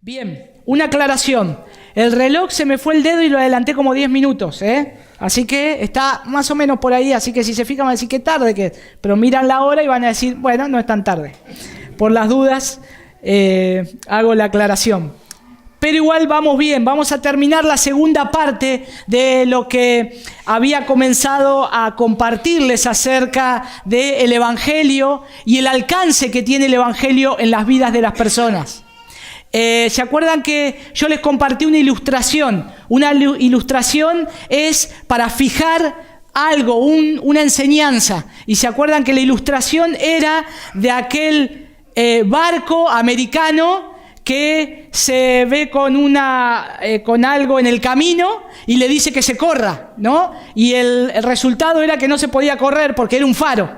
Bien, una aclaración. El reloj se me fue el dedo y lo adelanté como 10 minutos, ¿eh? Así que está más o menos por ahí, así que si se fijan van a decir qué tarde que es. Pero miran la hora y van a decir, bueno, no es tan tarde. Por las dudas, hago la aclaración. Pero igual vamos bien, vamos a terminar la segunda parte de lo que había comenzado a compartirles acerca del Evangelio y el alcance que tiene el Evangelio en las vidas de las personas. ¿Se acuerdan que yo les compartí una ilustración? Una ilustración es para fijar algo, una enseñanza. Y se acuerdan que la ilustración era de aquel barco americano que se ve con algo en el camino y le dice que se corra, ¿no? Y el resultado era que no se podía correr porque era un faro.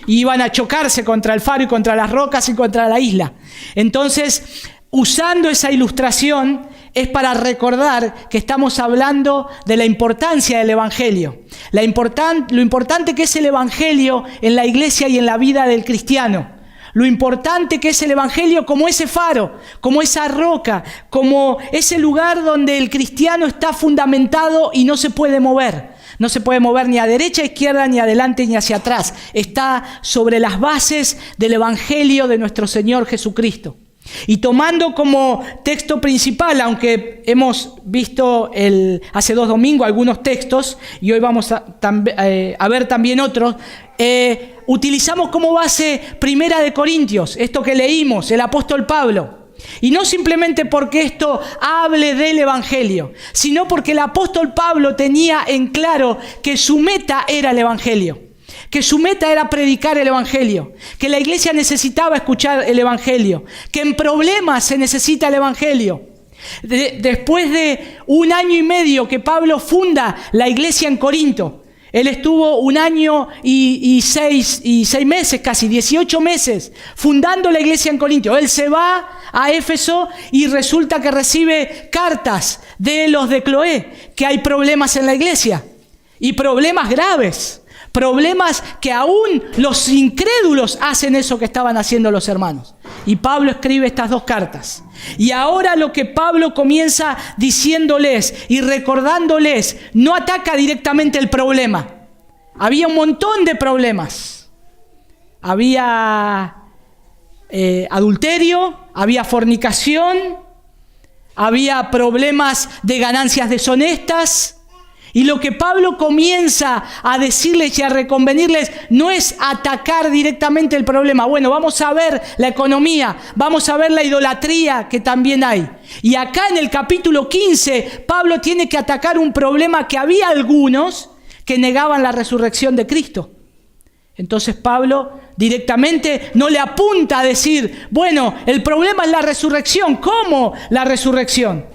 Y iban a chocarse contra el faro y contra las rocas y contra la isla. Entonces, usando esa ilustración es para recordar que estamos hablando de la importancia del Evangelio. Lo importante que es el Evangelio en la iglesia y en la vida del cristiano. Lo importante que es el Evangelio como ese faro, como esa roca, como ese lugar donde el cristiano está fundamentado y no se puede mover. No se puede mover ni a derecha, a izquierda, ni adelante, ni hacia atrás. Está sobre las bases del Evangelio de nuestro Señor Jesucristo. Y tomando como texto principal, aunque hemos visto hace 2 domingos algunos textos, y hoy vamos a ver también otros, utilizamos como base 1 Corintios, esto que leímos, el apóstol Pablo. Y no simplemente porque esto hable del Evangelio, sino porque el apóstol Pablo tenía en claro que su meta era el Evangelio. Que su meta era predicar el Evangelio, que la iglesia necesitaba escuchar el Evangelio, que en problemas se necesita el Evangelio. Después de 1 año y medio que Pablo funda la iglesia en Corinto, él estuvo 1 año y 6 meses, casi 18 meses, fundando la iglesia en Corinto. Él se va a Éfeso y resulta que recibe cartas de los de Cloé, que hay problemas en la iglesia, y problemas graves. Problemas que aún los incrédulos hacen eso que estaban haciendo los hermanos. Y Pablo escribe estas 2 cartas. Y ahora lo que Pablo comienza diciéndoles y recordándoles, no ataca directamente el problema. Había un montón de problemas. Había adulterio, había fornicación, había problemas de ganancias deshonestas. Y lo que Pablo comienza a decirles y a reconvenirles no es atacar directamente el problema. Bueno, vamos a ver la economía, vamos a ver la idolatría que también hay. Y acá en el capítulo 15, Pablo tiene que atacar un problema que había algunos que negaban la resurrección de Cristo. Entonces Pablo directamente no le apunta a decir, bueno, el problema es la resurrección. ¿Cómo la resurrección?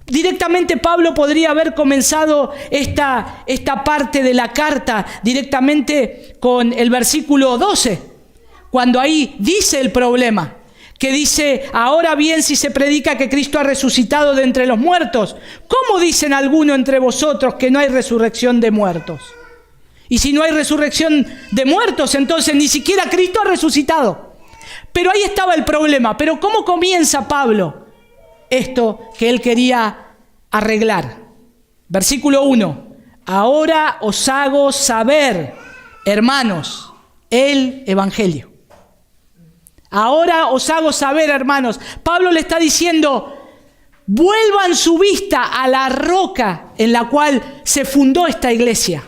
Directamente Pablo podría haber comenzado esta parte de la carta directamente con el versículo 12, cuando ahí dice el problema, que dice, ahora bien si se predica que Cristo ha resucitado de entre los muertos, ¿cómo dicen algunos entre vosotros que no hay resurrección de muertos? Y si no hay resurrección de muertos, entonces ni siquiera Cristo ha resucitado. Pero ahí estaba el problema. Pero ¿cómo comienza Pablo esto que él quería arreglar? Versículo 1. Ahora os hago saber, hermanos, el Evangelio. Ahora os hago saber, hermanos. Pablo le está diciendo, vuelvan su vista a la roca en la cual se fundó esta iglesia,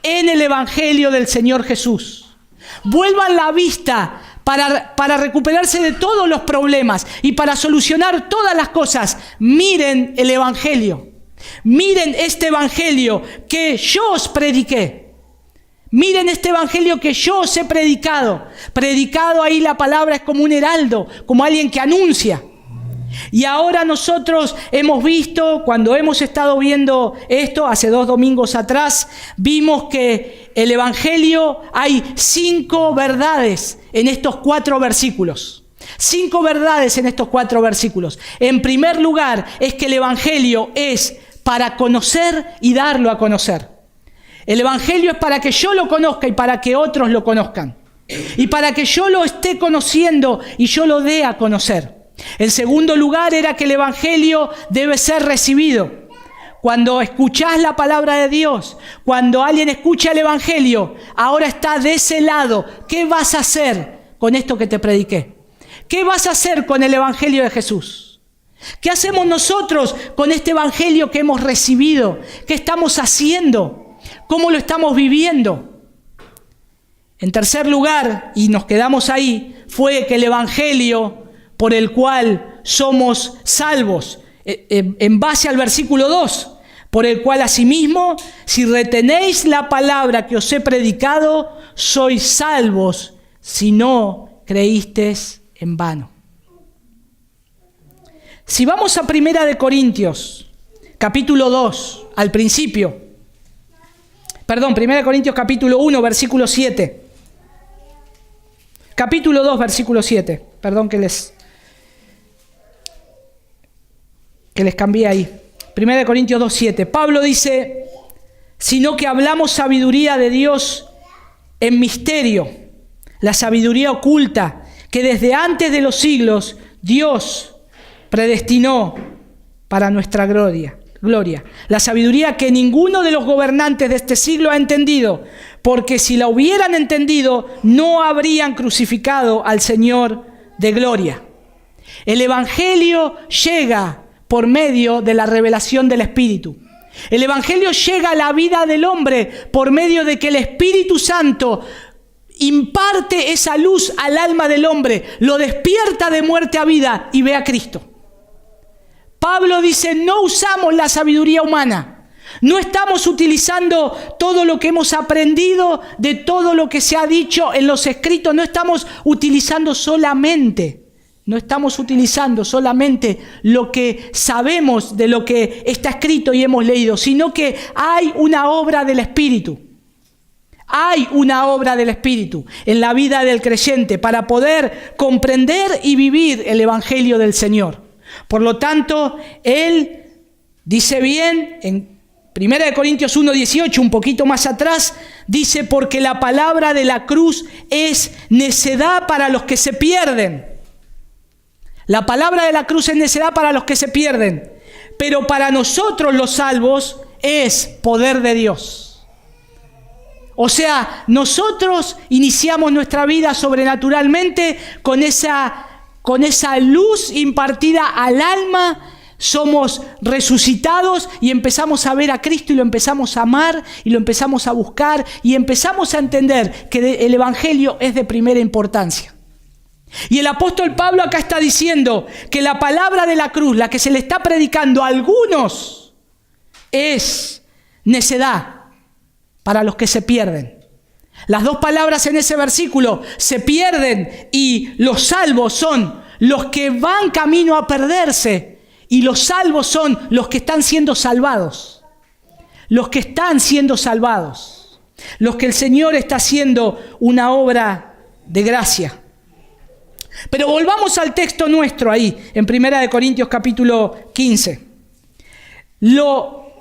en el Evangelio del Señor Jesús. Vuelvan la vista para recuperarse de todos los problemas y para solucionar todas las cosas. Miren el Evangelio. Miren este Evangelio que yo os prediqué. Miren este Evangelio que yo os he predicado. Predicado, ahí la palabra es como un heraldo, como alguien que anuncia. Y ahora nosotros hemos visto, cuando hemos estado viendo esto, hace 2 domingos atrás, vimos que el Evangelio hay 5 verdades en estos 4 versículos. 5 verdades en estos 4 versículos. En primer lugar, es que el Evangelio es para conocer y darlo a conocer. El Evangelio es para que yo lo conozca y para que otros lo conozcan. Y para que yo lo esté conociendo y yo lo dé a conocer. En segundo lugar, era que el Evangelio debe ser recibido. Cuando escuchás la palabra de Dios, cuando alguien escucha el Evangelio, ahora está de ese lado. ¿Qué vas a hacer con esto que te prediqué? ¿Qué vas a hacer con el Evangelio de Jesús? ¿Qué hacemos nosotros con este Evangelio que hemos recibido? ¿Qué estamos haciendo? ¿Cómo lo estamos viviendo? En tercer lugar, y nos quedamos ahí, fue que el Evangelio por el cual somos salvos, en base al versículo 2, por el cual asimismo, si retenéis la palabra que os he predicado, sois salvos, si no creísteis en vano. Si vamos a 1 Corintios, capítulo 2, al principio, 1 Corintios capítulo 1, versículo 7. Capítulo 2, versículo 7. Perdón que les cambié ahí. 1 Corintios 2, 7. Pablo dice, sino que hablamos sabiduría de Dios en misterio, la sabiduría oculta que desde antes de los siglos Dios predestinó para nuestra gloria. La sabiduría que ninguno de los gobernantes de este siglo ha entendido, porque si la hubieran entendido, no habrían crucificado al Señor de gloria. El Evangelio llega por medio de la revelación del Espíritu. El Evangelio llega a la vida del hombre por medio de que el Espíritu Santo imparte esa luz al alma del hombre, lo despierta de muerte a vida y ve a Cristo. Pablo dice, no usamos la sabiduría humana. No estamos utilizando todo lo que hemos aprendido, de todo lo que se ha dicho en los escritos. No estamos utilizando solamente lo que sabemos de lo que está escrito y hemos leído, sino que hay una obra del Espíritu. Hay una obra del Espíritu en la vida del creyente para poder comprender y vivir el Evangelio del Señor. Por lo tanto, él dice bien en 1 Corintios 1:18, un poquito más atrás, dice, porque la palabra de la cruz es necedad para los que se pierden. La palabra de la cruz es necedad para los que se pierden, pero para nosotros los salvos es poder de Dios. O sea, nosotros iniciamos nuestra vida sobrenaturalmente con esa luz impartida al alma. Somos resucitados y empezamos a ver a Cristo y lo empezamos a amar y lo empezamos a buscar y empezamos a entender que el Evangelio es de primera importancia. Y el apóstol Pablo acá está diciendo que la palabra de la cruz, la que se le está predicando a algunos, es necedad para los que se pierden. Las dos palabras en ese versículo, se pierden y los salvos son los que van camino a perderse. Y los salvos son los que están siendo salvados. Los que están siendo salvados. Los que el Señor está haciendo una obra de gracia. Pero volvamos al texto nuestro ahí, en 1 Corintios capítulo 15. Lo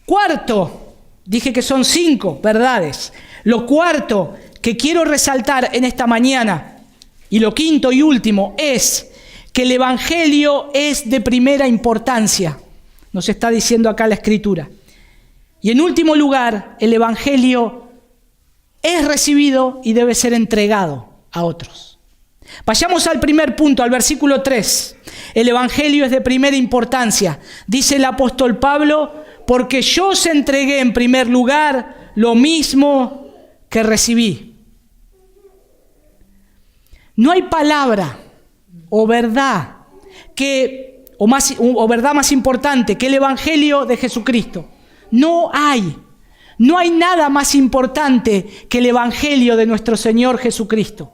cuarto, dije que son 5 verdades. Lo cuarto que quiero resaltar en esta mañana, y lo quinto y último, es que el Evangelio es de primera importancia, nos está diciendo acá la Escritura. Y en último lugar, el Evangelio es recibido y debe ser entregado a otros. Vayamos al primer punto, al versículo 3. El Evangelio es de primera importancia. Dice el apóstol Pablo, porque yo os entregué en primer lugar lo mismo que recibí. No hay palabra o verdad verdad más importante que el Evangelio de Jesucristo. No hay nada más importante que el Evangelio de nuestro Señor Jesucristo.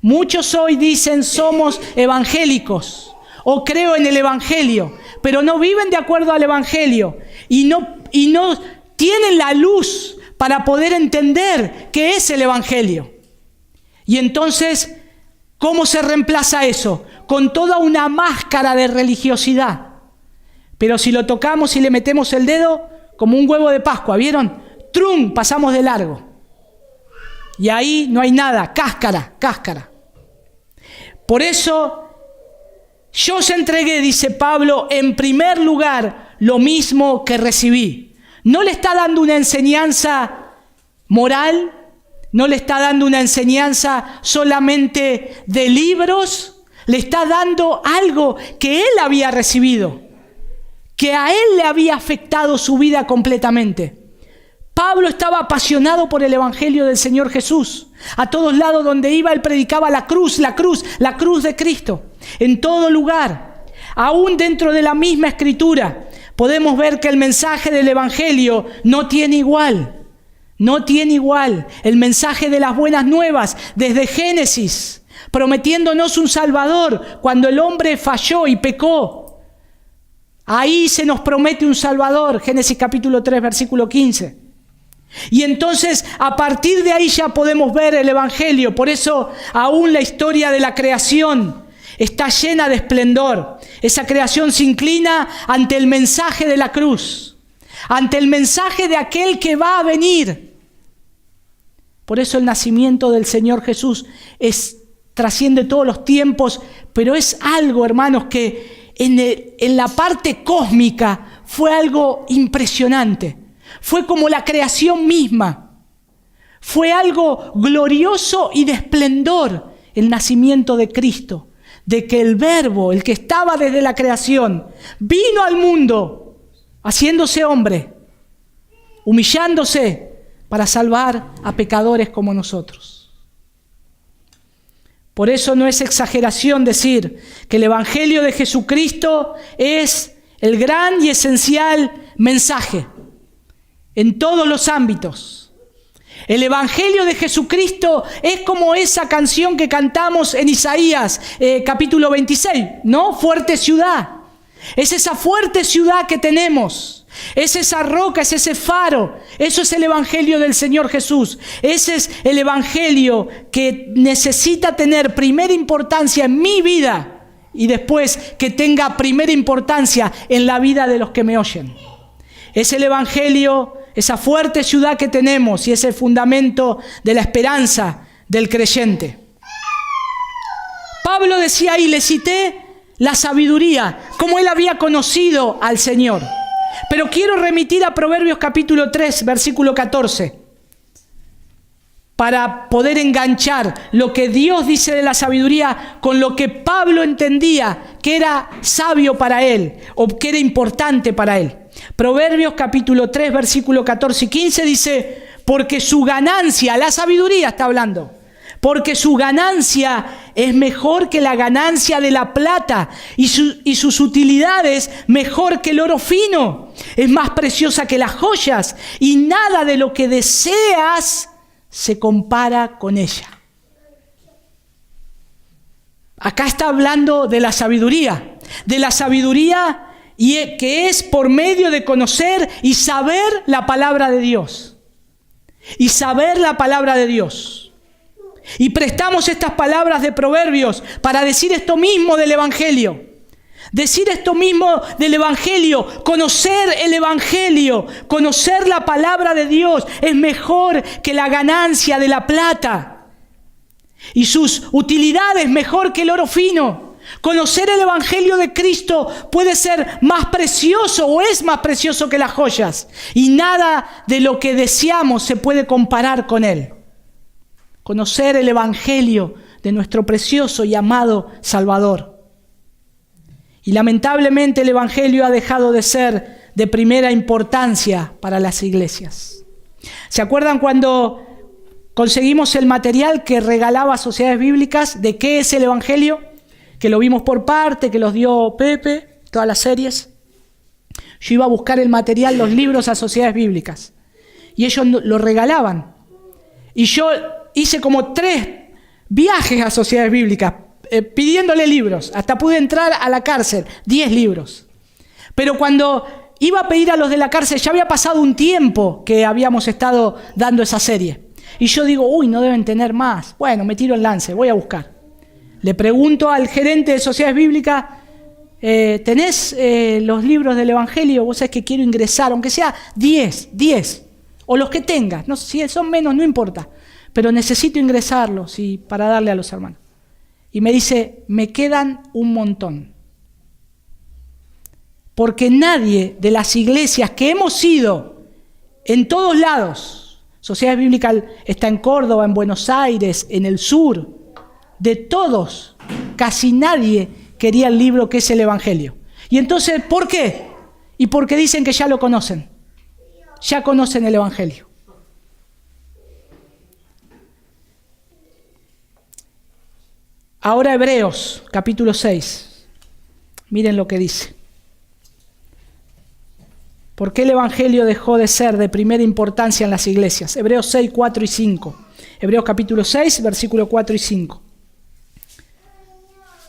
Muchos hoy dicen somos evangélicos o creo en el Evangelio, pero no viven de acuerdo al Evangelio y no tienen la luz para poder entender qué es el Evangelio. Y entonces, ¿cómo se reemplaza eso? Con toda una máscara de religiosidad. Pero si lo tocamos y le metemos el dedo, como un huevo de Pascua, ¿vieron? ¡Trum! Pasamos de largo. Y ahí no hay nada, cáscara. Por eso Yo os entregué, dice Pablo, en primer lugar, lo mismo que recibí. No le está dando una enseñanza moral, no le está dando una enseñanza solamente de libros, le está dando algo que él había recibido, que a él le había afectado su vida completamente. Pablo estaba apasionado por el Evangelio del Señor Jesús. A todos lados donde iba, él predicaba la cruz, la cruz, la cruz de Cristo. En todo lugar, aún dentro de la misma Escritura, podemos ver que el mensaje del Evangelio no tiene igual. No tiene igual. El mensaje de las buenas nuevas, desde Génesis, prometiéndonos un Salvador cuando el hombre falló y pecó. Ahí se nos promete un Salvador, Génesis capítulo 3, versículo 15. Y entonces a partir de ahí ya podemos ver el Evangelio. Por eso aún la historia de la creación está llena de esplendor. Esa creación se inclina ante el mensaje de la cruz, ante el mensaje de aquel que va a venir. Por eso el nacimiento del Señor Jesús trasciende todos los tiempos, pero es algo, hermanos, que en la parte cósmica fue algo impresionante. Fue como la creación misma. Fue algo glorioso y de esplendor el nacimiento de Cristo. De que el Verbo, el que estaba desde la creación, vino al mundo haciéndose hombre, humillándose para salvar a pecadores como nosotros. Por eso no es exageración decir que el Evangelio de Jesucristo es el gran y esencial mensaje en todos los ámbitos. El Evangelio de Jesucristo es como esa canción que cantamos en Isaías, capítulo 26, ¿no? Fuerte ciudad. Es esa fuerte ciudad que tenemos. Es esa roca, es ese faro. Eso es el Evangelio del Señor Jesús. Ese es el Evangelio que necesita tener primera importancia en mi vida y después que tenga primera importancia en la vida de los que me oyen. Es el Evangelio, esa fuerte ciudad que tenemos y ese fundamento de la esperanza del creyente. Pablo decía ahí, le cité la sabiduría, como él había conocido al Señor. Pero quiero remitir a Proverbios capítulo 3, versículo 14, para poder enganchar lo que Dios dice de la sabiduría con lo que Pablo entendía que era sabio para él o que era importante para él. Proverbios capítulo 3, versículo 14 y 15 dice, porque su ganancia, la sabiduría está hablando, porque su ganancia es mejor que la ganancia de la plata y sus utilidades mejor que el oro fino. Es más preciosa que las joyas y nada de lo que deseas se compara con ella. Acá está hablando de la sabiduría y que es por medio de conocer y saber la palabra de Dios. Y saber la palabra de Dios. Y prestamos estas palabras de Proverbios para decir esto mismo del Evangelio. Decir esto mismo del Evangelio, conocer el Evangelio, conocer la palabra de Dios es mejor que la ganancia de la plata. Y sus utilidades mejor que el oro fino. Conocer el Evangelio de Cristo puede ser más precioso o es más precioso que las joyas. Y nada de lo que deseamos se puede comparar con él. Conocer el Evangelio de nuestro precioso y amado Salvador. Y lamentablemente el Evangelio ha dejado de ser de primera importancia para las iglesias. ¿Se acuerdan cuando conseguimos el material que regalaba Sociedades Bíblicas de qué es el Evangelio? Que lo vimos por parte, que los dio Pepe, todas las series. Yo iba a buscar el material, los libros a Sociedades Bíblicas. Y ellos lo regalaban. Y yo hice como 3 viajes a Sociedades Bíblicas pidiéndole libros. Hasta pude entrar a la cárcel, 10 libros. Pero cuando iba a pedir a los de la cárcel, ya había pasado un tiempo que habíamos estado dando esa serie. Y yo digo, no deben tener más. Bueno, me tiro el lance, voy a buscar. Le pregunto al gerente de Sociedades Bíblicas, ¿tenés los libros del Evangelio? Vos sabés que quiero ingresar, aunque sea 10, o los que tengas. No, si son menos, no importa. Pero necesito ingresarlos para darle a los hermanos. Y me dice, me quedan un montón. porque nadie de las iglesias que hemos ido en todos lados, Sociedad Bíblica está en Córdoba, en Buenos Aires, en el sur, de todos, casi nadie quería el libro que es el Evangelio. Y entonces, ¿por qué? Y porque dicen que ya lo conocen. Ya conocen el Evangelio. Ahora Hebreos, capítulo 6. Miren lo que dice. ¿Por qué el Evangelio dejó de ser de primera importancia en las iglesias? Hebreos 6, 4 y 5. Hebreos capítulo 6, versículo 4 y 5.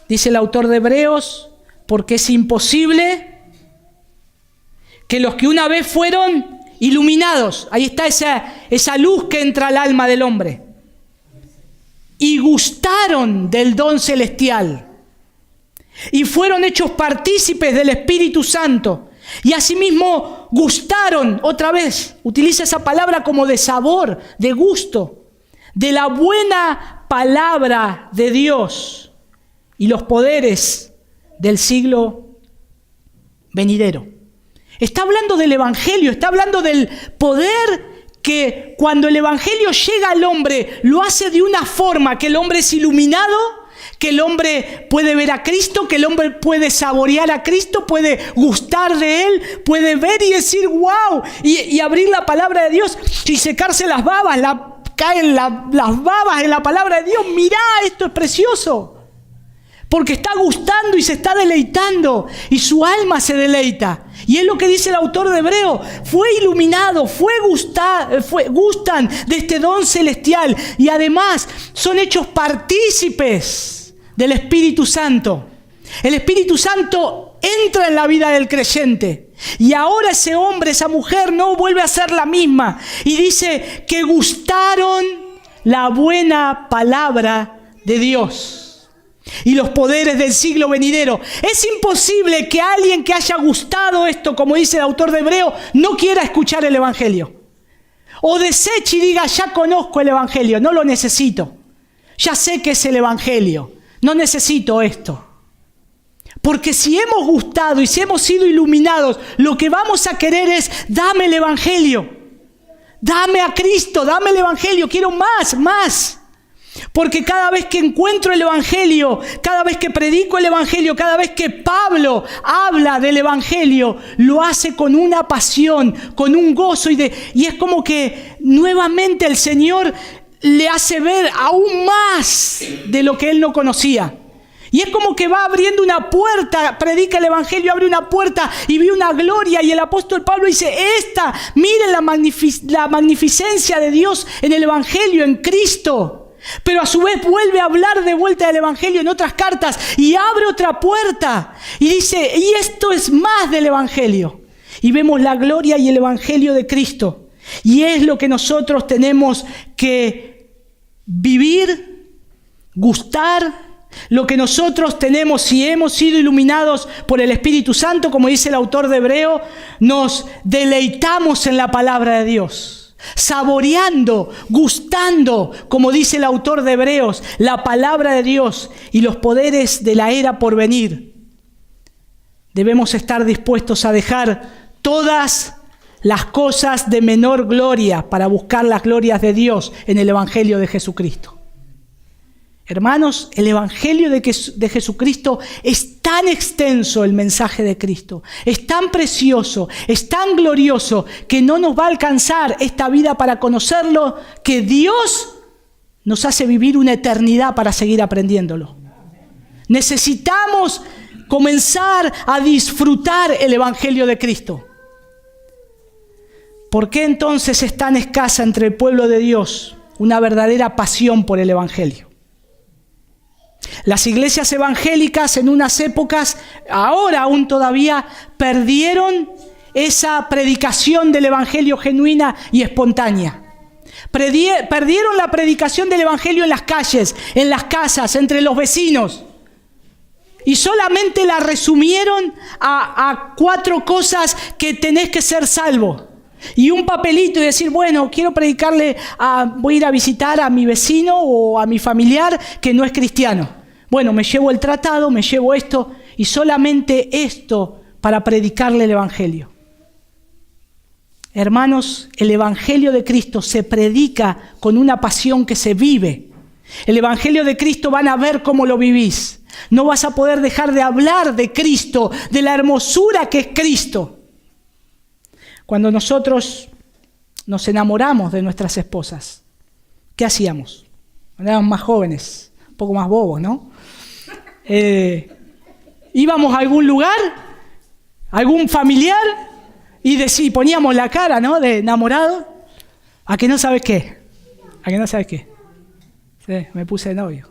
Dice el autor de Hebreos, porque es imposible que los que una vez fueron iluminados, ahí está esa luz que entra al alma del hombre, y gustaron del don celestial, y fueron hechos partícipes del Espíritu Santo, y asimismo gustaron, otra vez, utiliza esa palabra como de sabor, de gusto, de la buena palabra de Dios y los poderes del siglo venidero. Está hablando del Evangelio, está hablando del poder que cuando el Evangelio llega al hombre, lo hace de una forma que el hombre es iluminado, que el hombre puede ver a Cristo, que el hombre puede saborear a Cristo, puede gustar de Él, puede ver y decir wow, y abrir la palabra de Dios y secarse las babas, caen las babas en la palabra de Dios. Mirá, esto es precioso. Porque está gustando y se está deleitando y su alma se deleita. Y es lo que dice el autor de Hebreo. Fue iluminado, gustan de este don celestial y además son hechos partícipes del Espíritu Santo. El Espíritu Santo entra en la vida del creyente y ahora ese hombre, esa mujer no vuelve a ser la misma. Y dice que gustaron la buena palabra de Dios y los poderes del siglo venidero. Es imposible que alguien que haya gustado esto, como dice el autor de Hebreo, no quiera escuchar el Evangelio. O deseche y diga, ya conozco el Evangelio, no lo necesito. Ya sé que es el Evangelio, no necesito esto. Porque si hemos gustado y si hemos sido iluminados, lo que vamos a querer es, dame el Evangelio. Dame a Cristo, dame el Evangelio, quiero más. Porque cada vez que encuentro el Evangelio, cada vez que predico el Evangelio, cada vez que Pablo habla del Evangelio, lo hace con una pasión, con un gozo y es como que nuevamente el Señor le hace ver aún más de lo que él no conocía. Y es como que va abriendo una puerta, predica el Evangelio, abre una puerta y ve una gloria. Y el apóstol Pablo dice, miren la magnificencia de Dios en el Evangelio, en Cristo. Pero a su vez vuelve a hablar de vuelta del Evangelio en otras cartas y abre otra puerta y dice, y esto es más del Evangelio. Y vemos la gloria y el Evangelio de Cristo. Y es lo que nosotros tenemos que vivir, gustar, lo que nosotros tenemos, si hemos sido iluminados por el Espíritu Santo, como dice el autor de Hebreo, nos deleitamos en la palabra de Dios. Saboreando, gustando, como dice el autor de Hebreos, la palabra de Dios y los poderes de la era por venir. Debemos estar dispuestos a dejar todas las cosas de menor gloria para buscar las glorias de Dios en el Evangelio de Jesucristo. Hermanos, el Evangelio de Jesucristo es tan extenso, el mensaje de Cristo, es tan precioso, es tan glorioso, que no nos va a alcanzar esta vida para conocerlo, que Dios nos hace vivir una eternidad para seguir aprendiéndolo. Necesitamos comenzar a disfrutar el Evangelio de Cristo. ¿Por qué entonces es tan escasa entre el pueblo de Dios una verdadera pasión por el Evangelio? Las iglesias evangélicas en unas épocas, ahora aún todavía, perdieron esa predicación del Evangelio genuina y espontánea. Perdieron la predicación del Evangelio en las calles, en las casas, entre los vecinos. Y solamente la resumieron a 4 cosas que tenés que ser salvo. Y un papelito y decir, bueno, quiero predicarle, voy a ir a visitar a mi vecino o a mi familiar que no es cristiano. Bueno, me llevo el tratado, me llevo esto, y solamente esto para predicarle el Evangelio. Hermanos, el Evangelio de Cristo se predica con una pasión que se vive. El Evangelio de Cristo van a ver cómo lo vivís. No vas a poder dejar de hablar de Cristo, de la hermosura que es Cristo. Cuando nosotros nos enamoramos de nuestras esposas, ¿qué hacíamos? Cuando éramos más jóvenes, un poco más bobos, ¿no? Íbamos a algún lugar, algún familiar, y poníamos la cara, ¿no?, de enamorado. ¿A que no sabes qué? ¿A que no sabes qué? Sí, me puse de novio.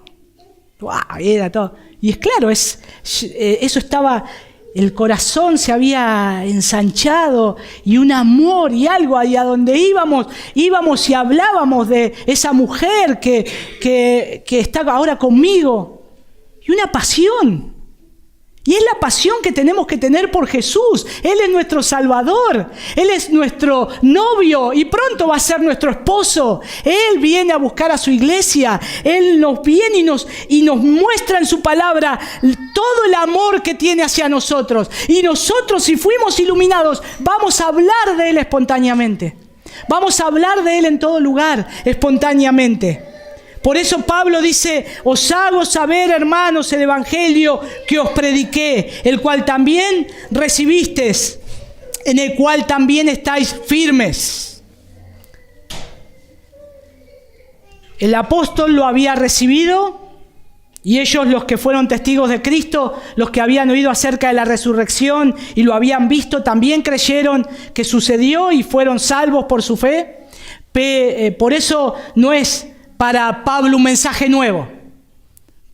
¡Wow! Era todo. Y es claro, eso estaba, el corazón se había ensanchado, y un amor y algo ahí a donde íbamos y hablábamos de esa mujer que está ahora conmigo. Y una pasión. Y es la pasión que tenemos que tener por Jesús. Él es nuestro Salvador. Él es nuestro novio y pronto va a ser nuestro esposo. Él viene a buscar a su iglesia. Él nos viene y nos muestra en su palabra todo el amor que tiene hacia nosotros. Y nosotros, si fuimos iluminados, vamos a hablar de Él espontáneamente. Vamos a hablar de Él en todo lugar, espontáneamente. Por eso Pablo dice: os hago saber, hermanos, el evangelio que os prediqué, el cual también recibisteis, en el cual también estáis firmes. El apóstol lo había recibido, y ellos, los que fueron testigos de Cristo, los que habían oído acerca de la resurrección y lo habían visto, también creyeron que sucedió y fueron salvos por su fe. Por eso no es para Pablo un mensaje nuevo.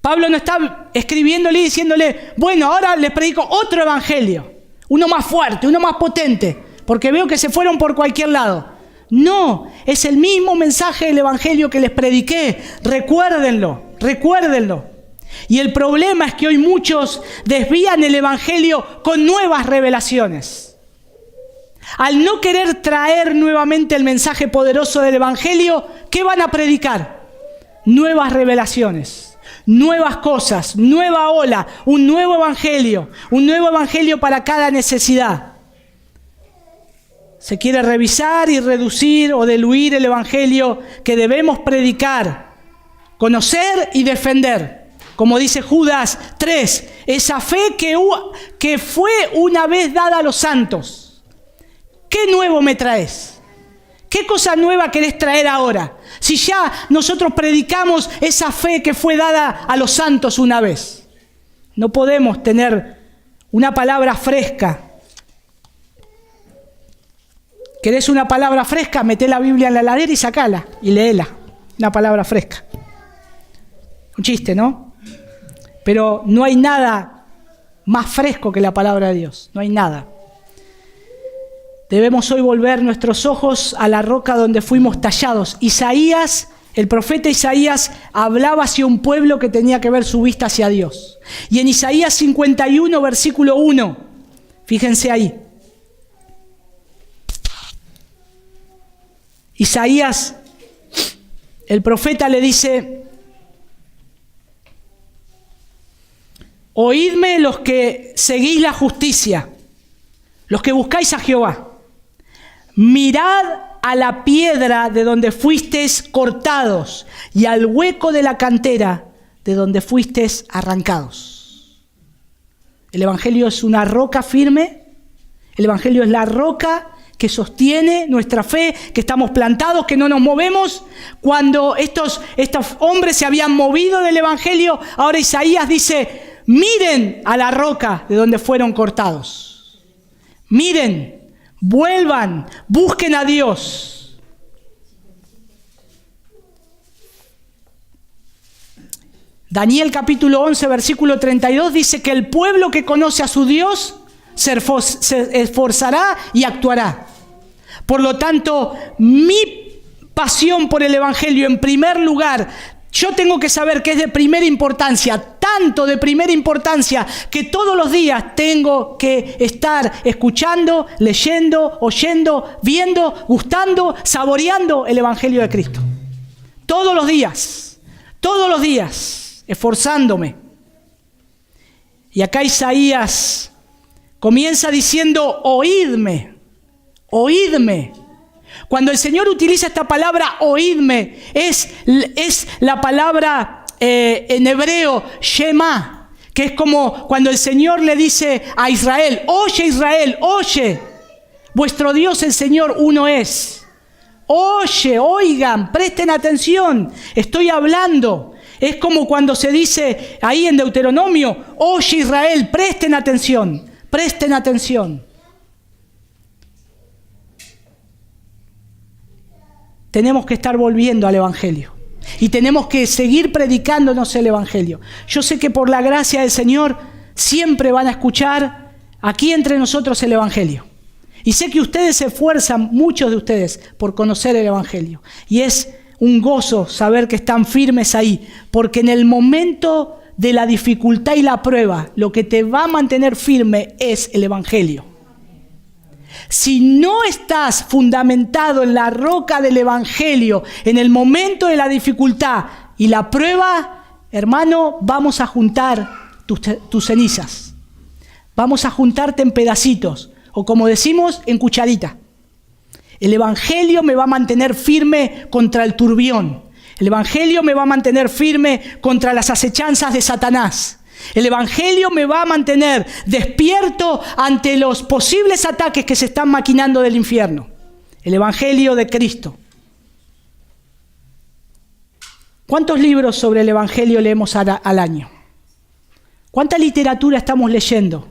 Pablo no está escribiéndole y diciéndole: bueno, ahora les predico otro evangelio, uno más fuerte, uno más potente, porque veo que se fueron por cualquier lado. No, es el mismo mensaje del evangelio que les prediqué. Recuérdenlo. Y el problema es que hoy muchos desvían el evangelio con nuevas revelaciones. Al no querer traer nuevamente el mensaje poderoso del evangelio, ¿qué van a predicar? Nuevas revelaciones, nuevas cosas, nueva ola, un nuevo evangelio para cada necesidad. Se quiere revisar y reducir o diluir el evangelio que debemos predicar, conocer y defender. Como dice Judas 3, esa fe que fue una vez dada a los santos. ¿Qué nuevo me traes? ¿Qué cosa nueva querés traer ahora? Si ya nosotros predicamos esa fe que fue dada a los santos una vez. No podemos tener una palabra fresca. ¿Querés una palabra fresca? Meté la Biblia en la heladera y sacala y léela. Una palabra fresca. Un chiste, ¿no? Pero no hay nada más fresco que la palabra de Dios. No hay nada. Debemos hoy volver nuestros ojos a la roca donde fuimos tallados. Isaías, el profeta Isaías, hablaba hacia un pueblo que tenía que ver su vista hacia Dios. Y en Isaías 51, versículo 1, fíjense ahí. Isaías, el profeta, le dice: oídme los que seguís la justicia, los que buscáis a Jehová. Mirad a la piedra de donde fuisteis cortados y al hueco de la cantera de donde fuisteis arrancados. El evangelio es una roca firme. El evangelio es la roca que sostiene nuestra fe, que estamos plantados, que no nos movemos. Cuando estos hombres se habían movido del evangelio, ahora Isaías dice: miren a la roca de donde fueron cortados. Miren. Vuelvan, busquen a Dios. Daniel capítulo 11, versículo 32 dice que el pueblo que conoce a su Dios se esforzará y actuará. Por lo tanto, mi pasión por el evangelio, en primer lugar, yo tengo que saber que es de primera importancia, tanto de primera importancia que todos los días tengo que estar escuchando, leyendo, oyendo, viendo, gustando, saboreando el evangelio de Cristo. Todos los días, esforzándome. Y acá Isaías Comienza diciendo, oídme, oídme. Cuando el Señor utiliza esta palabra, oídme, es la palabra en hebreo, Shema, que es como cuando el Señor le dice a Israel, oye, vuestro Dios el Señor uno es. Oye, oigan, presten atención, estoy hablando. Es como cuando se dice ahí en Deuteronomio, oye Israel, presten atención, presten atención. Tenemos que estar volviendo al Evangelio y tenemos que seguir predicándonos el Evangelio. Yo sé que por la gracia del Señor siempre van a escuchar aquí entre nosotros el Evangelio. Y sé que ustedes se esfuerzan, muchos de ustedes, por conocer el Evangelio. Y es un gozo saber que están firmes ahí, porque en el momento de la dificultad y la prueba, lo que te va a mantener firme es el Evangelio. Si no estás fundamentado en la roca del Evangelio, en el momento de la dificultad y la prueba, hermano, vamos a juntar tus cenizas. Vamos a juntarte en pedacitos, o como decimos, en cucharita. El Evangelio me va a mantener firme contra el turbión. El Evangelio me va a mantener firme contra las acechanzas de Satanás. El Evangelio me va a mantener despierto ante los posibles ataques que se están maquinando del infierno. El Evangelio de Cristo. ¿Cuántos libros sobre el Evangelio leemos al año? ¿Cuánta literatura estamos leyendo?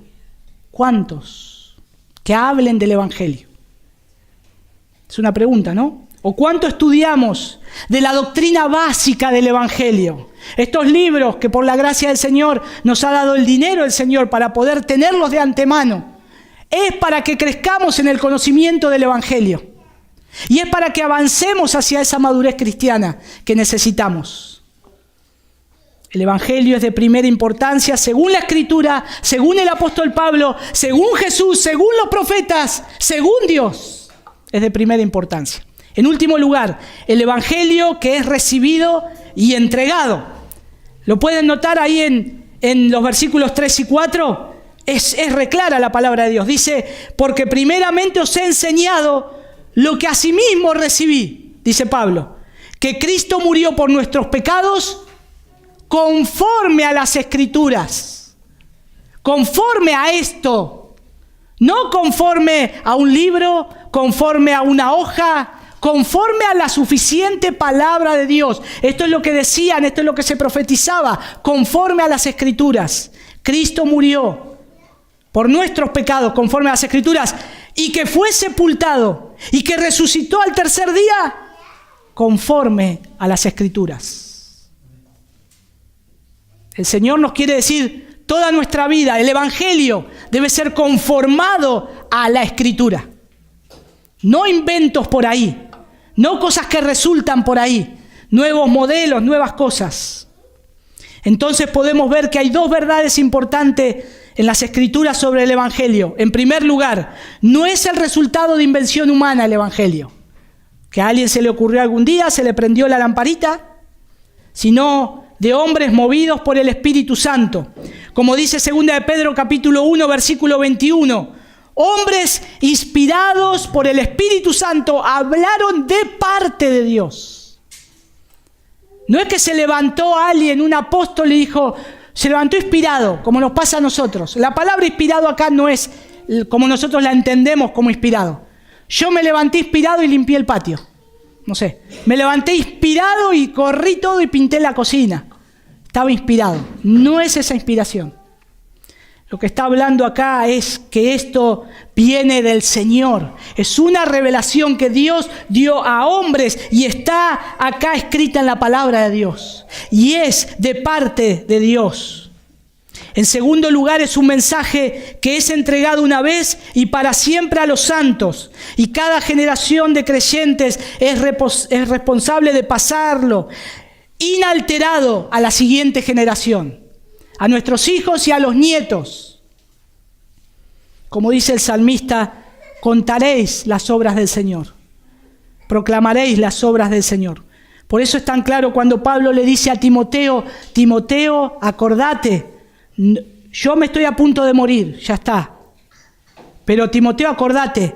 ¿Cuántos que hablen del Evangelio? Es una pregunta, ¿no? ¿O cuánto estudiamos de la doctrina básica del Evangelio? Estos libros que por la gracia del Señor nos ha dado el dinero el Señor para poder tenerlos de antemano, es para que crezcamos en el conocimiento del Evangelio. Y es para que avancemos hacia esa madurez cristiana que necesitamos. El Evangelio es de primera importancia según la Escritura, según el apóstol Pablo, según Jesús, según los profetas, según Dios. Es de primera importancia. En último lugar, el Evangelio que es recibido y entregado. Lo pueden notar ahí en los versículos 3 y 4. Es reclara la palabra de Dios. Dice, porque primeramente os he enseñado lo que asimismo recibí, dice Pablo, que Cristo murió por nuestros pecados conforme a las Escrituras. Conforme a esto. No conforme a un libro, conforme a una hoja, conforme a la suficiente palabra de Dios. Esto es lo que decían, esto es lo que se profetizaba, conforme a las Escrituras. Cristo murió por nuestros pecados, conforme a las Escrituras, y que fue sepultado, y que resucitó al tercer día, conforme a las Escrituras. El Señor nos quiere decir, toda nuestra vida, el Evangelio debe ser conformado a la Escritura. No inventos por ahí, no cosas que resultan por ahí, nuevos modelos, nuevas cosas. Entonces podemos ver que hay dos verdades importantes en las Escrituras sobre el Evangelio. En primer lugar, no es el resultado de invención humana el Evangelio. Que a alguien se le ocurrió algún día, se le prendió la lamparita, sino de hombres movidos por el Espíritu Santo. Como dice 2 de Pedro capítulo 1, versículo 21, hombres inspirados por el Espíritu Santo hablaron de parte de Dios. No es que se levantó alguien, un apóstol, y dijo, se levantó inspirado, como nos pasa a nosotros. La palabra inspirado acá no es como nosotros la entendemos como inspirado. Yo me levanté inspirado y limpié el patio. No sé, me levanté inspirado y corrí todo y pinté la cocina. Estaba inspirado. No es esa inspiración. Lo que está hablando acá es que esto viene del Señor. Es una revelación que Dios dio a hombres y está acá escrita en la palabra de Dios. Y es de parte de Dios. En segundo lugar, es un mensaje que es entregado una vez y para siempre a los santos. Y cada generación de creyentes es responsable de pasarlo inalterado a la siguiente generación, a nuestros hijos y a los nietos. Como dice el salmista, contaréis las obras del Señor, proclamaréis las obras del Señor. Por eso es tan claro cuando Pablo le dice a Timoteo, Timoteo, acordate, yo me estoy a punto de morir, ya está. Pero Timoteo, acordate,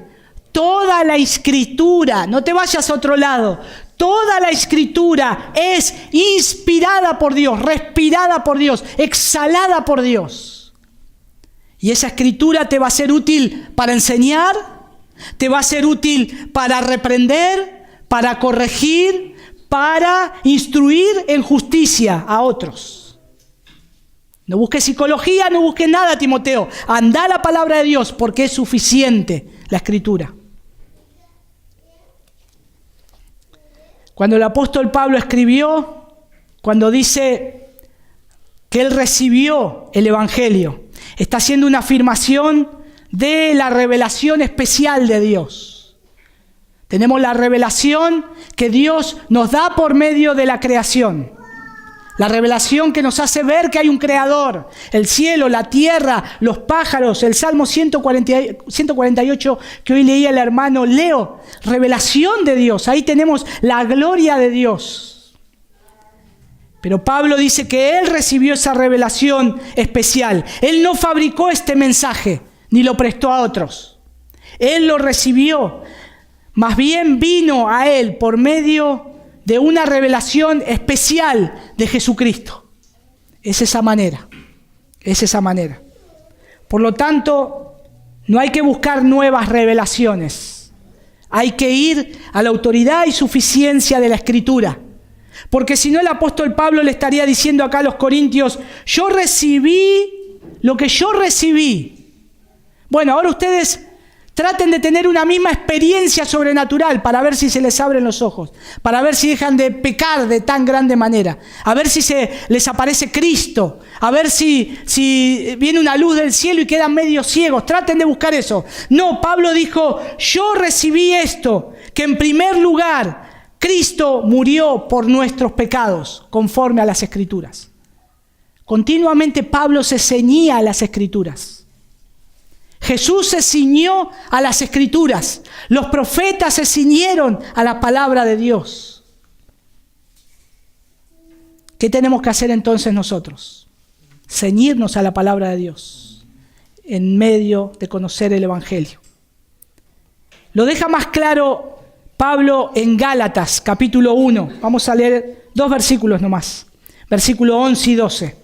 toda la Escritura, no te vayas a otro lado, toda la Escritura es inspirada por Dios, respirada por Dios, exhalada por Dios. Y esa Escritura te va a ser útil para enseñar, te va a ser útil para reprender, para corregir, para instruir en justicia a otros. No busques psicología, no busques nada, Timoteo. Anda a la palabra de Dios porque es suficiente la Escritura. Cuando el apóstol Pablo escribió, cuando dice que él recibió el Evangelio, está haciendo una afirmación de la revelación especial de Dios. Tenemos la revelación que Dios nos da por medio de la creación. La revelación que nos hace ver que hay un creador. El cielo, la tierra, los pájaros, el Salmo 148 que hoy leía el hermano Leo. Revelación de Dios. Ahí tenemos la gloria de Dios. Pero Pablo dice que él recibió esa revelación especial. Él no fabricó este mensaje, ni lo prestó a otros. Él lo recibió. Más bien vino a él por medio de una revelación especial de Jesucristo. Es esa manera. Es esa manera. Por lo tanto, no hay que buscar nuevas revelaciones. Hay que ir a la autoridad y suficiencia de la Escritura. Porque si no, el apóstol Pablo le estaría diciendo acá a los corintios, yo recibí lo que yo recibí. Bueno, ahora ustedes traten de tener una misma experiencia sobrenatural para ver si se les abren los ojos, para ver si dejan de pecar de tan grande manera, a ver si se les aparece Cristo, a ver si viene una luz del cielo y quedan medio ciegos. Traten de buscar eso. No, Pablo dijo, yo recibí esto, que en primer lugar Cristo murió por nuestros pecados, conforme a las Escrituras. Continuamente Pablo se ceñía a las Escrituras. Jesús se ciñó a las Escrituras. Los profetas se ciñeron a la palabra de Dios. ¿Qué tenemos que hacer entonces nosotros? Ceñirnos a la palabra de Dios en medio de conocer el Evangelio. Lo deja más claro Pablo en Gálatas, capítulo 1. Vamos a leer 2 versículos nomás. Versículo 11 y 12.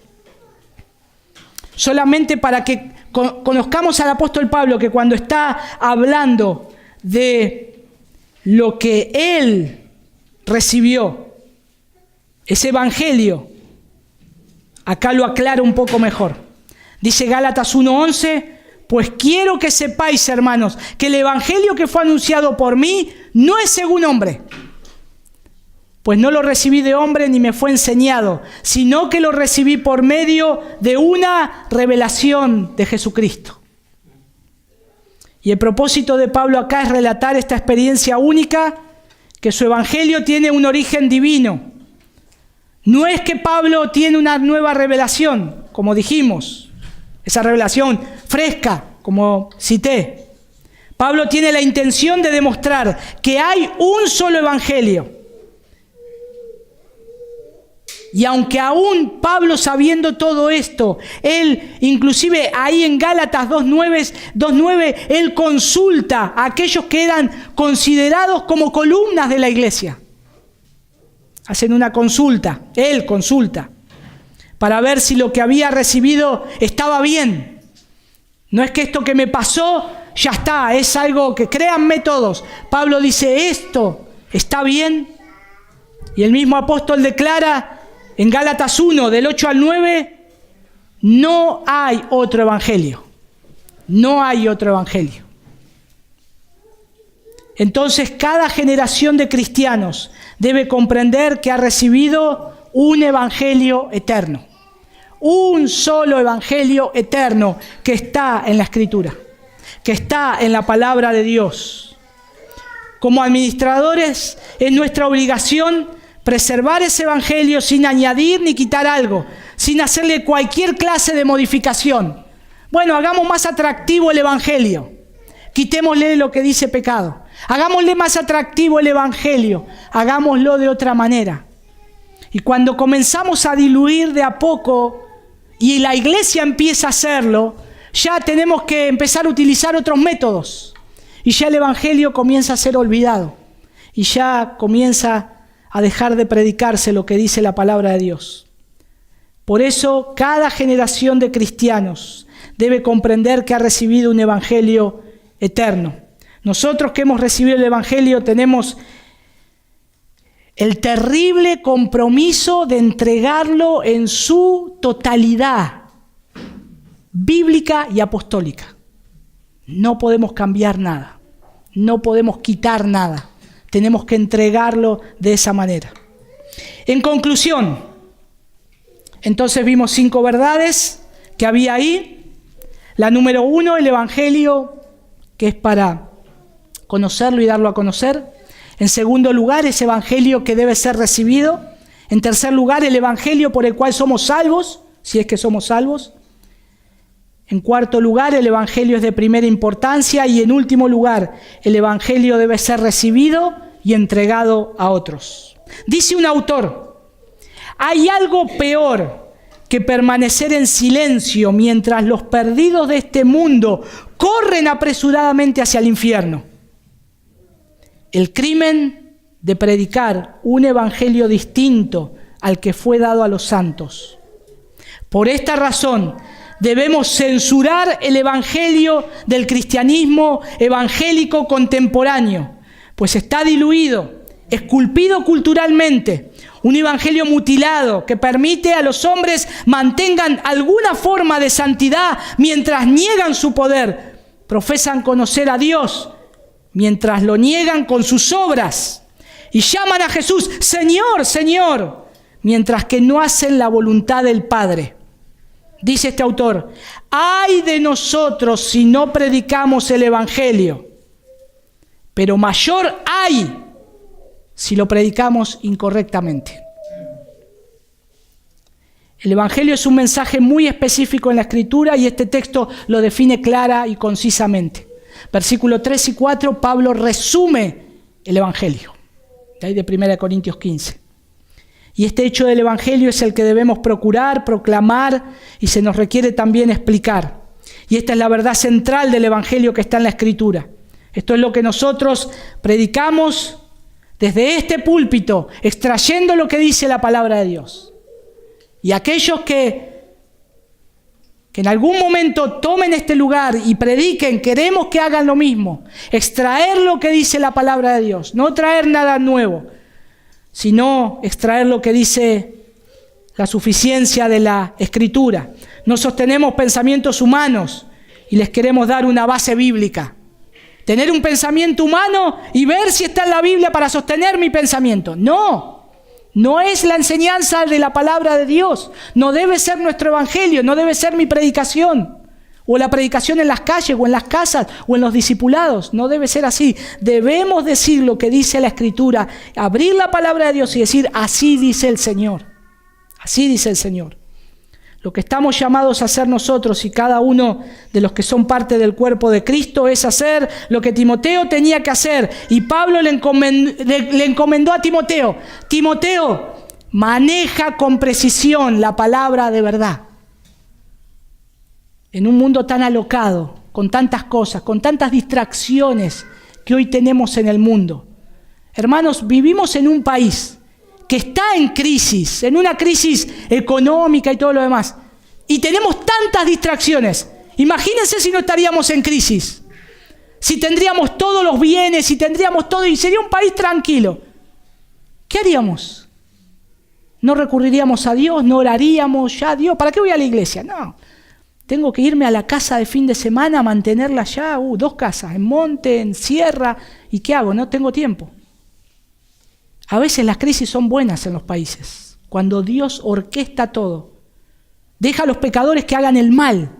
Solamente para que conozcamos al apóstol Pablo, que cuando está hablando de lo que él recibió, ese evangelio, acá lo aclara un poco mejor. Dice Gálatas 1:11, pues quiero que sepáis, hermanos, que el evangelio que fue anunciado por mí no es según hombre. Pues no lo recibí de hombre ni me fue enseñado, sino que lo recibí por medio de una revelación de Jesucristo. Y el propósito de Pablo acá es relatar esta experiencia única, que su evangelio tiene un origen divino. No es que Pablo tiene una nueva revelación, como dijimos, esa revelación fresca, como cité. Pablo tiene la intención de demostrar que hay un solo evangelio. Y aunque aún Pablo, sabiendo todo esto, él inclusive ahí en Gálatas 2:9, él consulta a aquellos que eran considerados como columnas de la iglesia. Hacen una consulta, él consulta, para ver si lo que había recibido estaba bien. No es que esto que me pasó ya está, es algo que créanme todos. Pablo dice, esto está bien. Y el mismo apóstol declara en Gálatas 1, del 8 al 9, no hay otro evangelio. No hay otro evangelio. Entonces, cada generación de cristianos debe comprender que ha recibido un evangelio eterno. Un solo evangelio eterno que está en la Escritura, que está en la palabra de Dios. Como administradores, es nuestra obligación preservar ese evangelio sin añadir ni quitar algo, sin hacerle cualquier clase de modificación. Bueno, hagamos más atractivo el evangelio. Quitémosle lo que dice pecado. Hagámosle más atractivo el evangelio. Hagámoslo de otra manera. Y cuando comenzamos a diluir de a poco, y la iglesia empieza a hacerlo, ya tenemos que empezar a utilizar otros métodos. Y ya el evangelio comienza a ser olvidado. Y ya comienza a dejar de predicarse lo que dice la palabra de Dios. Por eso, cada generación de cristianos debe comprender que ha recibido un evangelio eterno. Nosotros que hemos recibido el evangelio tenemos el terrible compromiso de entregarlo en su totalidad, bíblica y apostólica. No podemos cambiar nada, no podemos quitar nada, tenemos que entregarlo de esa manera. En conclusión, entonces vimos 5 verdades que había ahí. La número 1, el evangelio, que es para conocerlo y darlo a conocer. En segundo lugar, ese evangelio que debe ser recibido. En tercer lugar, el evangelio por el cual somos salvos, si es que somos salvos. En cuarto lugar, el evangelio es de primera importancia. Y en último lugar, el evangelio debe ser recibido y entregado a otros. Dice un autor: hay algo peor que permanecer en silencio mientras los perdidos de este mundo corren apresuradamente hacia el infierno. El crimen de predicar un evangelio distinto al que fue dado a los santos. Por esta razón, debemos censurar el evangelio del cristianismo evangélico contemporáneo, pues está diluido, esculpido culturalmente, un evangelio mutilado que permite a los hombres mantengan alguna forma de santidad mientras niegan su poder, profesan conocer a Dios, mientras lo niegan con sus obras y llaman a Jesús Señor, Señor, mientras que no hacen la voluntad del Padre. Dice este autor: ay de nosotros si no predicamos el evangelio, pero mayor hay si lo predicamos incorrectamente. El evangelio es un mensaje muy específico en la Escritura y este texto lo define clara y concisamente. Versículos 3 y 4, Pablo resume el evangelio, de ahí de 1 Corintios 15. Y este hecho del evangelio es el que debemos procurar, proclamar y se nos requiere también explicar. Y esta es la verdad central del evangelio que está en la Escritura. Esto es lo que nosotros predicamos desde este púlpito, extrayendo lo que dice la palabra de Dios. Y aquellos que en algún momento tomen este lugar y prediquen, queremos que hagan lo mismo. Extraer lo que dice la palabra de Dios, no traer nada nuevo, sino extraer lo que dice la suficiencia de la Escritura. No sostenemos pensamientos humanos y les queremos dar una base bíblica. Tener un pensamiento humano y ver si está en la Biblia para sostener mi pensamiento. No es la enseñanza de la palabra de Dios. No debe ser nuestro evangelio, no debe ser mi predicación. O la predicación en las calles, o en las casas, o en los discipulados. No debe ser así. Debemos decir lo que dice la Escritura, abrir la palabra de Dios y decir, así dice el Señor. Así dice el Señor. Lo que estamos llamados a hacer nosotros y cada uno de los que son parte del cuerpo de Cristo es hacer lo que Timoteo tenía que hacer. Y Pablo le encomendó a Timoteo: Timoteo, maneja con precisión la palabra de verdad. En un mundo tan alocado, con tantas cosas, con tantas distracciones que hoy tenemos en el mundo. Hermanos, vivimos en un país que está en crisis, en una crisis económica y todo lo demás. Y tenemos tantas distracciones. Imagínense si no estaríamos en crisis. Si tendríamos todos los bienes, si tendríamos todo y sería un país tranquilo. ¿Qué haríamos? No recurriríamos a Dios, no oraríamos, ya Dios, ¿para qué voy a la iglesia? No. Tengo que irme a la casa de fin de semana, mantenerla allá, 2 casas, en monte, en sierra. ¿Y qué hago? No tengo tiempo. A veces las crisis son buenas en los países, cuando Dios orquesta todo. Deja a los pecadores que hagan el mal,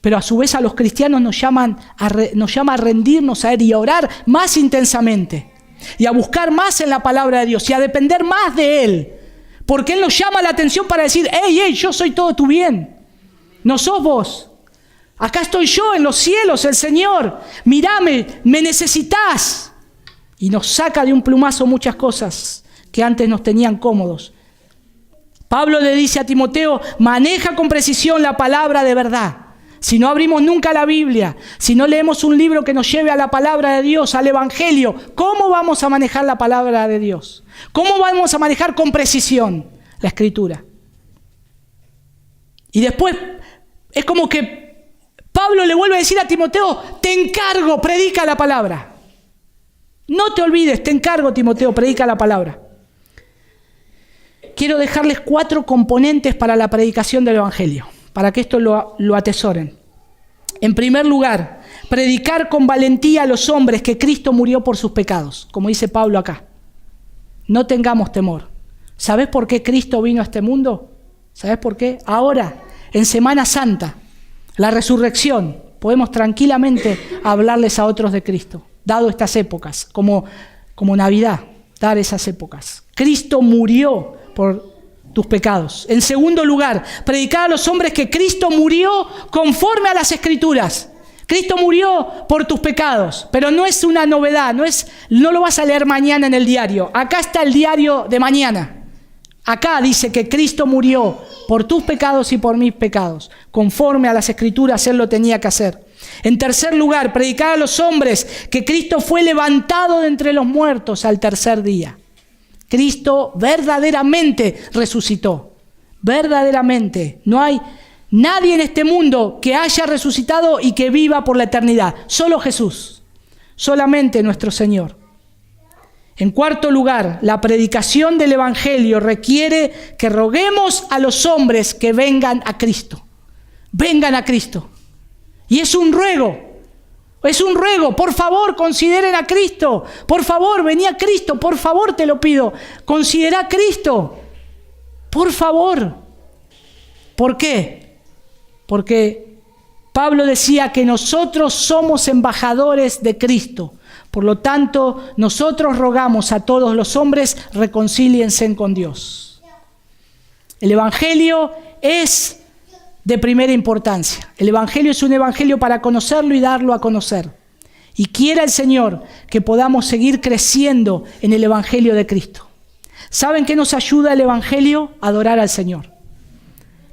pero a su vez a los cristianos nos llama a rendirnos a Él y a orar más intensamente, y a buscar más en la palabra de Dios, y a depender más de Él, porque Él nos llama la atención para decir, hey, yo soy todo tu bien, no sos vos. Acá estoy yo en los cielos, el Señor, mirame, me necesitas. Y nos saca de un plumazo muchas cosas que antes nos tenían cómodos. Pablo le dice a Timoteo, maneja con precisión la palabra de verdad. si no abrimos nunca la Biblia, si no leemos un libro que nos lleve a la palabra de Dios, al Evangelio, ¿cómo vamos a manejar la palabra de Dios? ¿Cómo vamos a manejar con precisión la Escritura? Y después es como que Pablo le vuelve a decir a Timoteo, te encargo, predica la palabra. No te olvides, te encargo, Timoteo, predica la palabra. Quiero dejarles 4 componentes para la predicación del Evangelio, para que esto lo atesoren. En primer lugar, predicar con valentía a los hombres que Cristo murió por sus pecados, como dice Pablo acá. No tengamos temor. ¿Sabés por qué Cristo vino a este mundo? ¿Sabés por qué? Ahora, en Semana Santa, la resurrección, podemos tranquilamente hablarles a otros de Cristo, dado estas épocas, como Navidad, dar esas épocas. Cristo murió por tus pecados. En segundo lugar, predicar a los hombres que Cristo murió conforme a las Escrituras. Cristo murió por tus pecados, pero no es una novedad, no lo vas a leer mañana en el diario. Acá está el diario de mañana. Acá dice que Cristo murió por tus pecados y por mis pecados. Conforme a las Escrituras, Él lo tenía que hacer. En tercer lugar, predicar a los hombres que Cristo fue levantado de entre los muertos al tercer día. Cristo verdaderamente resucitó. Verdaderamente. No hay nadie en este mundo que haya resucitado y que viva por la eternidad. Solo Jesús. Solamente nuestro Señor. En cuarto lugar, la predicación del Evangelio requiere que roguemos a los hombres que vengan a Cristo. Vengan a Cristo. Y es un ruego. Es un ruego, por favor, consideren a Cristo. Por favor, vení a Cristo, por favor, te lo pido. Considera a Cristo. Por favor. ¿Por qué? Porque Pablo decía que nosotros somos embajadores de Cristo. Por lo tanto, nosotros rogamos a todos los hombres, reconcíliense con Dios. El Evangelio es de primera importancia. El Evangelio es un evangelio para conocerlo y darlo a conocer. Y quiera el Señor que podamos seguir creciendo en el Evangelio de Cristo. ¿Saben qué nos ayuda el Evangelio? A adorar al Señor.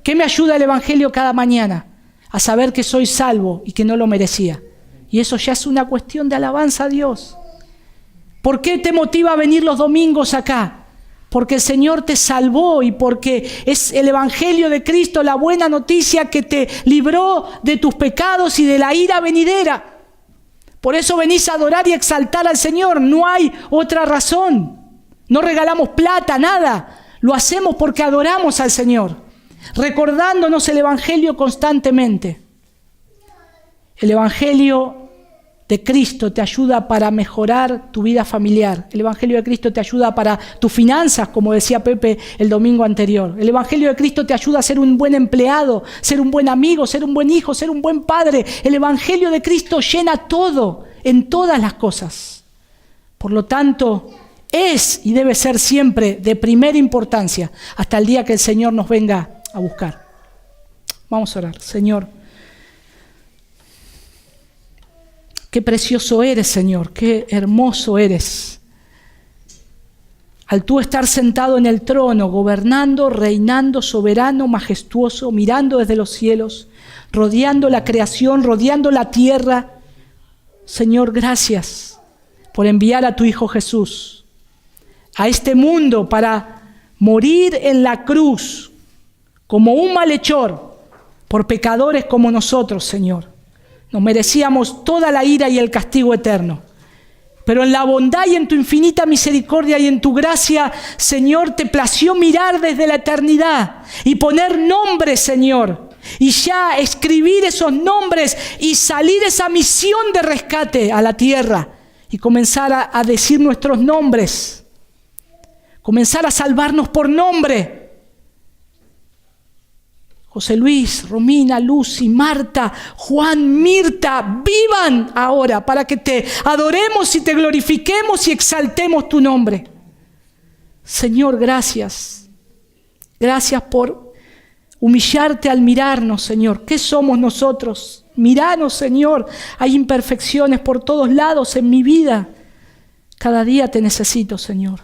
¿Qué me ayuda el Evangelio cada mañana? A saber que soy salvo y que no lo merecía. Y eso ya es una cuestión de alabanza a Dios. ¿Por qué te motiva a venir los domingos acá? Porque el Señor te salvó y porque es el Evangelio de Cristo la buena noticia que te libró de tus pecados y de la ira venidera. Por eso venís a adorar y exaltar al Señor. No hay otra razón. No regalamos plata, nada. Lo hacemos porque adoramos al Señor, recordándonos el Evangelio constantemente. El Evangelio de Cristo te ayuda para mejorar tu vida familiar. El Evangelio de Cristo te ayuda para tus finanzas, como decía Pepe el domingo anterior. El Evangelio de Cristo te ayuda a ser un buen empleado, ser un buen amigo, ser un buen hijo, ser un buen padre. El Evangelio de Cristo llena todo, en todas las cosas. Por lo tanto, es y debe ser siempre de primera importancia hasta el día que el Señor nos venga a buscar. Vamos a orar. Señor, qué precioso eres, Señor, qué hermoso eres. Al tú estar sentado en el trono, gobernando, reinando, soberano, majestuoso, mirando desde los cielos, rodeando la creación, rodeando la tierra. Señor, gracias por enviar a tu Hijo Jesús a este mundo para morir en la cruz como un malhechor por pecadores como nosotros, Señor. Nos merecíamos toda la ira y el castigo eterno. Pero en la bondad y en tu infinita misericordia y en tu gracia, Señor, te plació mirar desde la eternidad y poner nombres, Señor. Y ya escribir esos nombres y salir esa misión de rescate a la tierra y comenzar a decir nuestros nombres. Comenzar a salvarnos por nombre. José Luis, Romina, Lucy, Marta, Juan, Mirta, vivan ahora para que te adoremos y te glorifiquemos y exaltemos tu nombre. Señor, gracias. Gracias por humillarte al mirarnos, Señor. ¿Qué somos nosotros? Miranos, Señor. Hay imperfecciones por todos lados en mi vida. Cada día te necesito, Señor.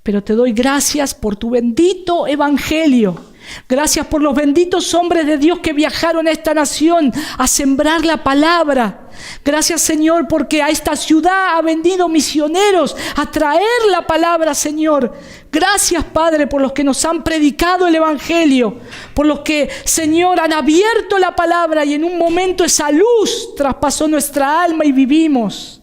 Pero te doy gracias por tu bendito evangelio Gracias por los benditos hombres de Dios que viajaron a esta nación a sembrar la palabra. Gracias, Señor, porque a esta ciudad ha venido misioneros a traer la palabra, Señor. Gracias, Padre, por los que nos han predicado el Evangelio, por los que, Señor, han abierto la palabra y en un momento esa luz traspasó nuestra alma y vivimos.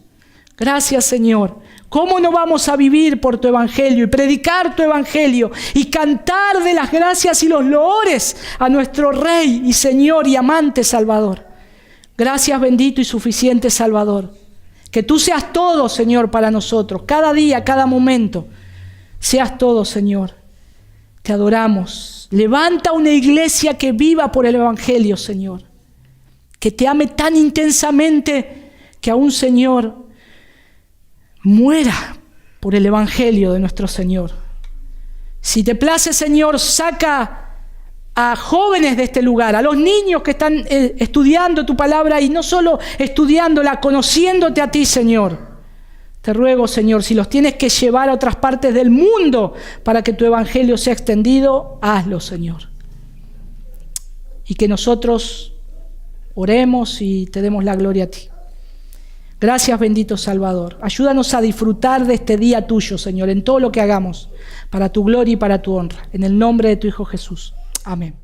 Gracias, Señor. ¿Cómo no vamos a vivir por tu Evangelio y predicar tu Evangelio y cantar de las gracias y los loores a nuestro Rey y Señor y amante Salvador? Gracias, bendito y suficiente Salvador. Que tú seas todo, Señor, para nosotros. Cada día, cada momento. Seas todo, Señor. Te adoramos. Levanta una iglesia que viva por el Evangelio, Señor. Que te ame tan intensamente que aún, Señor, muera por el Evangelio de nuestro Señor. Si te place, Señor, saca a jóvenes de este lugar, a los niños que están estudiando tu palabra y no solo estudiándola, conociéndote a ti, Señor. Te ruego, Señor, si los tienes que llevar a otras partes del mundo para que tu Evangelio sea extendido, hazlo, Señor. Y que nosotros oremos y te demos la gloria a ti. Gracias, bendito Salvador. Ayúdanos a disfrutar de este día tuyo, Señor, en todo lo que hagamos, para tu gloria y para tu honra. En el nombre de tu Hijo Jesús. Amén.